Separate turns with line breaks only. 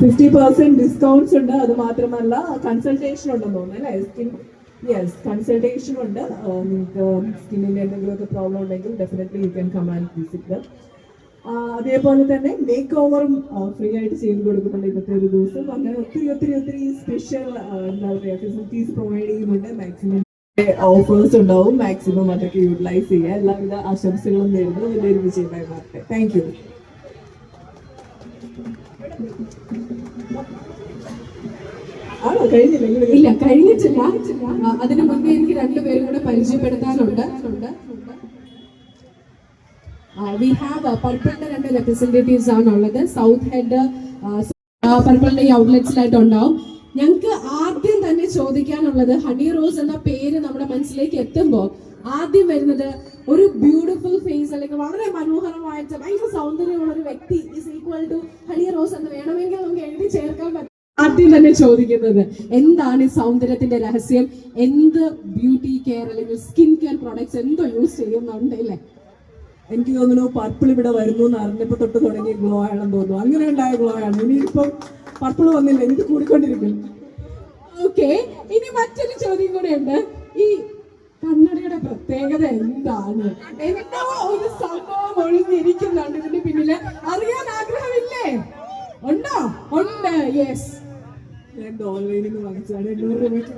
50% discounts ഉണ്ട്. അത് മാത്രമല്ല കൺസൾട്ടേഷൻ ഉണ്ടെന്ന് തോന്നുന്നു അല്ലേ? യെസ്, കൺസൾട്ടേഷൻ ഉണ്ട്. നിങ്ങൾക്ക് സ്കിന്നിൻ്റെ എന്തെങ്കിലുമൊക്കെ പ്രോബ്ലം ഉണ്ടെങ്കിൽ definitely you can come and visit. അതേപോലെ തന്നെ മേക്ക് ഓവറും ഫ്രീ ആയിട്ട് ചെയ്ത് കൊടുക്കുന്നുണ്ട് ഇന്നത്തെ ഒരു ദിവസം. അങ്ങനെ ഒത്തിരി ഒത്തിരി ഒത്തിരി സ്പെഷ്യൽ എന്താ പറയുക ഫെസിലിറ്റീസ് പ്രൊവൈഡ് ചെയ്യുന്നുണ്ട്. മാക്സിമം ഓഫേഴ്സ് ഉണ്ടാവും. മാക്സിമം അതൊക്കെ യൂട്ടിലൈസ് ചെയ്യുക. എല്ലാവിധ ആശംസകളും നേരുന്നു. വലിയൊരു വിജയമായി മാറട്ടെ. Thank you. ആണോ കഴിഞ്ഞില്ല?
ഇല്ല, കഴിഞ്ഞിട്ടില്ല. അതിനു മുന്നേ എനിക്ക് രണ്ടുപേരും കൂടെ പരിചയപ്പെടുത്താനുണ്ട്. വി ഹാവ് പർപ്പിളിന്റെ 2 റെപ്രസെന്റേറ്റീവ്സ് ആണുള്ളത്. സൗത്ത് ഹെഡ് പർപ്പിളിന്റെ ഈ ഔട്ട്ലെറ്റ്സിലായിട്ട് ഉണ്ടാവും. ഞങ്ങൾക്ക് ആദ്യം തന്നെ ചോദിക്കാനുള്ളത്, ഹണി റോസ് എന്ന പേര് നമ്മുടെ മനസ്സിലേക്ക് എത്തുമ്പോൾ ആദ്യം വരുന്നത് ഒരു ബ്യൂട്ടിഫുൾ ഫേസ് അല്ലെങ്കിൽ വളരെ മനോഹരമായിട്ട് ഭയങ്കര സൗന്ദര്യമുള്ള ഒരു വ്യക്തി is equal to Honey Rose എന്ന് വേണമെങ്കിൽ നമുക്ക് എഴുതി ചേർക്കാൻ പറ്റും. ആദ്യം തന്നെ ചോദിക്കുന്നത് എന്താണ് ഈ സൗന്ദര്യത്തിന്റെ രഹസ്യം? എന്ത് ബ്യൂട്ടി കെയർ അല്ലെങ്കിൽ സ്കിൻ കെയർ പ്രോഡക്ട്സ് എന്തോ യൂസ് ചെയ്യുന്നുണ്ട് അല്ലേ?
എനിക്ക് തോന്നുന്നു പർപ്പിൾ ഇവിടെ വരുന്നു എന്ന് അറിഞ്ഞപ്പോൾ തൊട്ട് തുടങ്ങിയ ഗ്ലോ ആണെന്ന് തോന്നുന്നു. അങ്ങനെ ഉണ്ടായ ഗ്ലോ ആണ്. ഇനിയിപ്പം പർപ്പിൾ വന്നില്ല, എനിക്ക് കൂടിക്കൊണ്ടിരിക്കും.
ഓക്കെ, ഇനി മറ്റൊരു ചോദ്യം കൂടെ ഉണ്ട്. ഈ കണ്ണടയുടെ പ്രത്യേകത എന്താണ്? എന്തോ ഒരു സംഭവം ഒളിഞ്ഞിരിക്കുന്നുണ്ട് ഇതിന്റെ പിന്നില്. അറിയാൻ ആഗ്രഹമില്ലേ? ഉണ്ടോ? ഉണ്ട്. യെസ്,
ഞാൻ ഓൺലൈനിൽ നിന്ന് വാങ്ങിച്ചാണ് 800 രൂപയ്ക്ക്.